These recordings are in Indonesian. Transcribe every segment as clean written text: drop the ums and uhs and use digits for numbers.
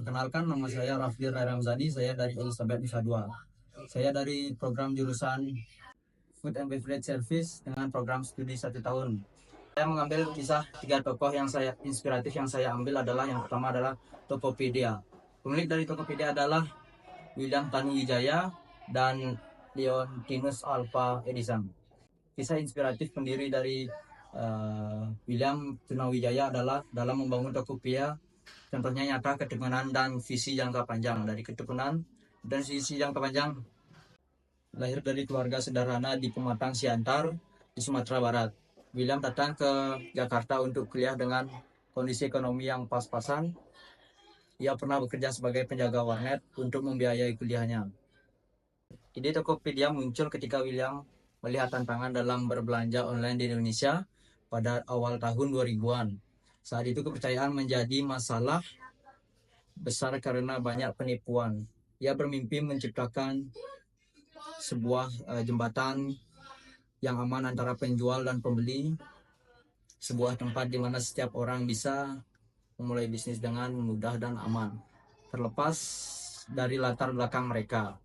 Perkenalkan, nama saya Rafli Rai Ramzani, saya dari Elizabeth Nusa Dua. Saya dari program jurusan Food and Beverage Service dengan program studi 1 tahun. Saya mengambil kisah 3 tokoh yang saya inspiratif yang saya ambil adalah yang pertama adalah Tokopedia. Pemilik dari Tokopedia adalah William Tanuwijaya dan Leontinus Alva Edison. Kisah inspiratif pendiri dari William Tanuwijaya adalah dalam membangun Tokopedia. Contohnya nyata ketekunan dan visi jangka panjang. Dari ketekunan dan visi jangka panjang lahir dari keluarga sederhana di Pematang Siantar di Sumatera Barat. William datang ke Jakarta untuk kuliah dengan kondisi ekonomi yang pas-pasan. Ia pernah bekerja sebagai penjaga warnet untuk membiayai kuliahnya. Ide Tokopedia muncul ketika William melihat tantangan dalam berbelanja online di Indonesia pada awal tahun 2000-an. Saat itu kepercayaan menjadi masalah besar karena banyak penipuan. Ia bermimpi menciptakan sebuah jembatan yang aman antara penjual dan pembeli, sebuah tempat di mana setiap orang bisa memulai bisnis dengan mudah dan aman, terlepas dari latar belakang mereka.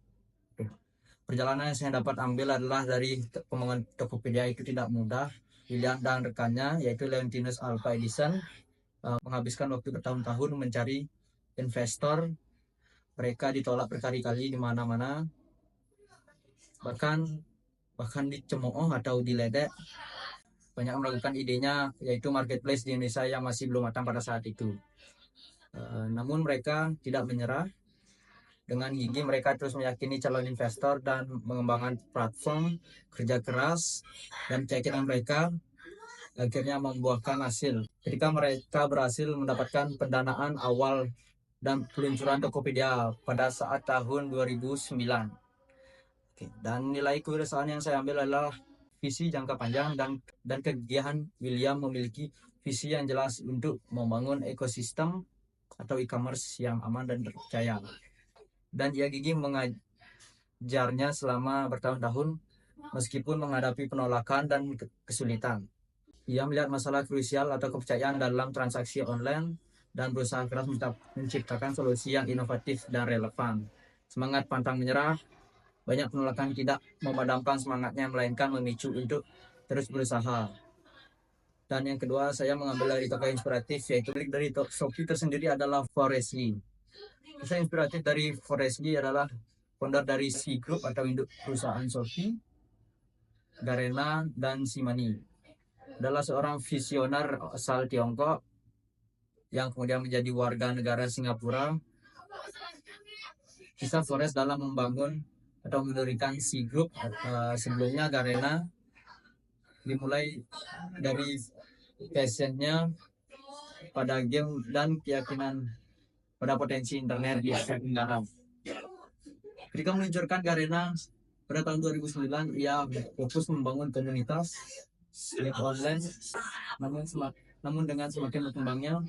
Perjalanan yang saya dapat ambil adalah dari pembangunan Tokopedia itu tidak mudah. William dan rekannya, yaitu Leontinus Alva Edison, menghabiskan waktu bertahun-tahun mencari investor. Mereka ditolak berkali-kali di mana-mana, bahkan dicemooh atau diledek. Banyak meragukan idenya, yaitu marketplace di Indonesia yang masih belum matang pada saat itu. Namun mereka tidak menyerah. Dengan gigi mereka terus meyakini calon investor dan mengembangkan platform, kerja keras, dan keyakinan mereka akhirnya membuahkan hasil. Ketika mereka berhasil mendapatkan pendanaan awal dan peluncuran Tokopedia pada saat tahun 2009. Dan nilai kewirausahaan yang saya ambil adalah visi jangka panjang dan kegigihan William memiliki visi yang jelas untuk membangun ekosistem atau e-commerce yang aman dan terpercaya. Dan ia gigih mengajarnya selama bertahun-tahun meskipun menghadapi penolakan dan kesulitan. Ia melihat masalah krusial atau kepercayaan dalam transaksi online dan berusaha keras menciptakan solusi yang inovatif dan relevan. Semangat pantang menyerah, banyak penolakan tidak memadamkan semangatnya, melainkan memicu untuk terus berusaha. Dan yang kedua, saya mengambil dari tokoh inspiratif, yaitu dari Shopee tersendiri adalah Forrest Li. Kisah inspiratif dari Forrest Li adalah founder dari C Group atau induk perusahaan Shopee, Garena, dan Simani. Adalah seorang visioner asal Tiongkok yang kemudian menjadi warga negara Singapura. Kisah Forrest dalam membangun atau mendirikan C Group, sebelumnya Garena, dimulai dari passionnya pada game dan keyakinan pada potensi internet di Asia Tenggara. Ketika meluncurkan Garena pada tahun 2009, ia fokus membangun komunitas game online. Namun dengan semakin berkembangnya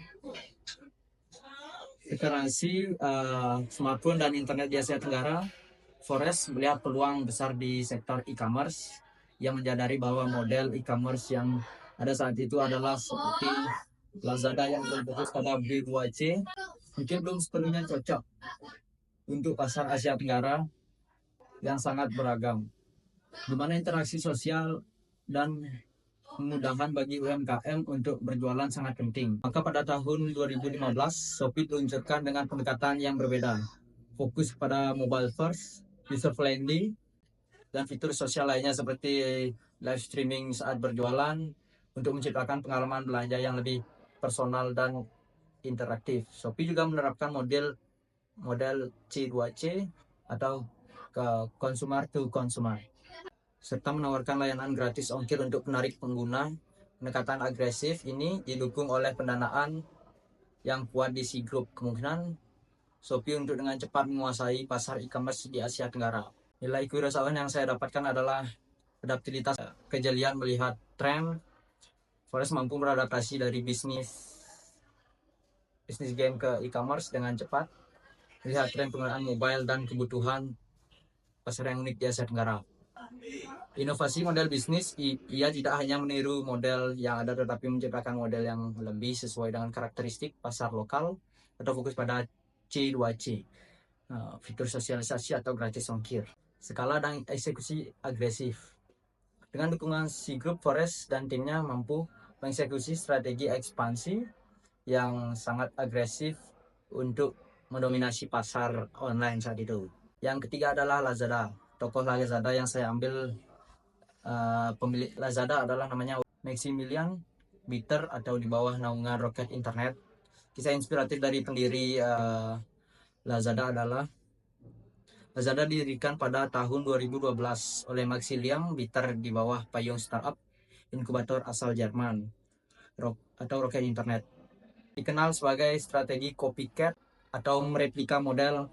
literasi smartphone dan internet di Asia Tenggara, Forrest melihat peluang besar di sektor e-commerce. Ia menyadari bahwa model e-commerce yang ada saat itu adalah seperti Lazada yang berfokus pada B2C, mungkin belum sepenuhnya cocok untuk pasar Asia Tenggara yang sangat beragam, di mana interaksi sosial dan memudahkan bagi UMKM untuk berjualan sangat penting. Maka pada tahun 2015, Shopee diluncurkan dengan pendekatan yang berbeda, fokus pada mobile first, user friendly, dan fitur sosial lainnya seperti live streaming saat berjualan untuk menciptakan pengalaman belanja yang lebih personal dan interaktif. Shopee juga menerapkan model C2C atau ke consumer to consumer, serta menawarkan layanan gratis ongkir untuk penarik pengguna. Pendekatan agresif ini didukung oleh pendanaan yang kuat di C Group. Kemungkinan Shopee untuk dengan cepat menguasai pasar e-commerce di Asia Tenggara. Nilai kewirausahaan yang saya dapatkan adalah adaptabilitas, kejelian melihat tren. Forrest mampu beradaptasi dari bisnis game ke e-commerce dengan cepat, melihat tren penggunaan mobile dan kebutuhan pasar yang unik di Asia Tenggara. Inovasi model bisnis, ia tidak hanya meniru model yang ada, tetapi menciptakan model yang lebih sesuai dengan karakteristik pasar lokal atau fokus pada C2C, fitur sosialisasi atau gratis ongkir, skala dan eksekusi agresif. Dengan dukungan si grup, Forest dan timnya mampu mengeksekusi strategi ekspansi yang sangat agresif untuk mendominasi pasar online saat itu. Yang ketiga adalah Lazada. Tokoh Lazada yang saya ambil, pemilik Lazada adalah namanya Maximilian Bitter atau di bawah naungan Rocket Internet. Kisah inspiratif dari pendiri Lazada adalah Lazada didirikan pada tahun 2012 oleh Maximilian Bitter di bawah payung startup inkubator asal Jerman atau Rocket Internet. Dikenal sebagai strategi copycat atau mereplika model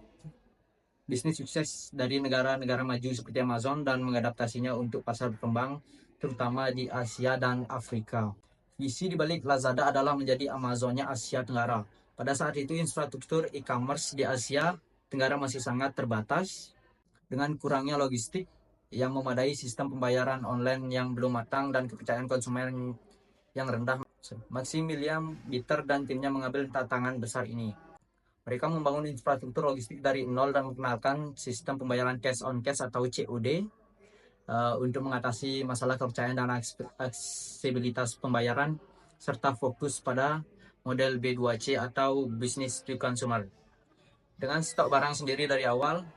bisnis sukses dari negara-negara maju seperti Amazon dan mengadaptasinya untuk pasar berkembang, terutama di Asia dan Afrika. Visi dibalik Lazada adalah menjadi Amazonnya Asia Tenggara. Pada saat itu infrastruktur e-commerce di Asia Tenggara masih sangat terbatas dengan kurangnya logistik yang memadai, sistem pembayaran online yang belum matang, dan kepercayaan konsumen yang rendah. Maximilian Bitter dan timnya mengambil tantangan besar ini. Mereka membangun infrastruktur logistik dari nol dan memperkenalkan sistem pembayaran cash on cash atau COD untuk mengatasi masalah kepercayaan dan aksesibilitas pembayaran, serta fokus pada model B2C atau business to consumer. Dengan stok barang sendiri dari awal,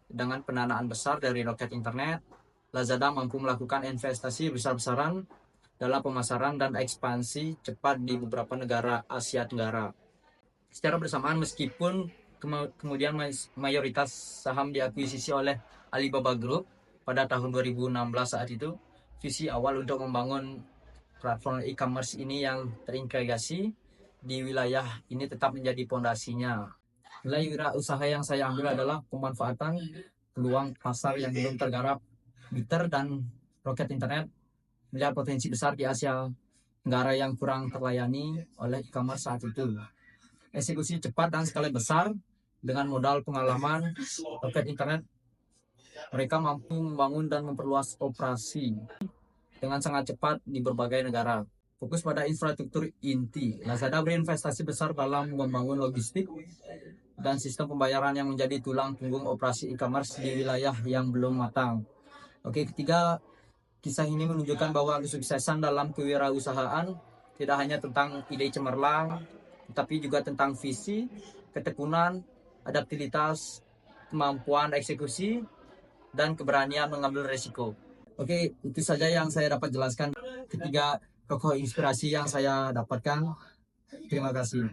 dengan pendanaan besar dari Rocket Internet, Lazada mampu melakukan investasi besar-besaran dalam pemasaran dan ekspansi cepat di beberapa negara Asia Tenggara. Secara bersamaan, meskipun kemudian mayoritas saham diakuisisi oleh Alibaba Group pada tahun 2016 saat itu, visi awal untuk membangun platform e-commerce ini yang terintegrasi di wilayah ini tetap menjadi pondasinya. Nilai wirausaha yang saya ambil adalah pemanfaatan peluang pasar yang belum tergarap. Bitter dan Rocket Internet melihat potensi besar di Asia Tenggara yang kurang terlayani oleh e-commerce saat itu. Eksekusi cepat dan skala besar dengan modal pengalaman Rocket Internet, mereka mampu membangun dan memperluas operasi dengan sangat cepat di berbagai negara. Fokus pada infrastruktur inti, Lazada berinvestasi besar dalam membangun logistik dan sistem pembayaran yang menjadi tulang punggung operasi e-commerce di wilayah yang belum matang. Oke, ketiga, kisah ini menunjukkan bahwa kesuksesan dalam kewirausahaan tidak hanya tentang ide cemerlang, tapi juga tentang visi, ketekunan, adaptabilitas, kemampuan eksekusi, dan keberanian mengambil resiko. Oke, itu saja yang saya dapat jelaskan ketiga tokoh inspirasi yang saya dapatkan. Terima kasih.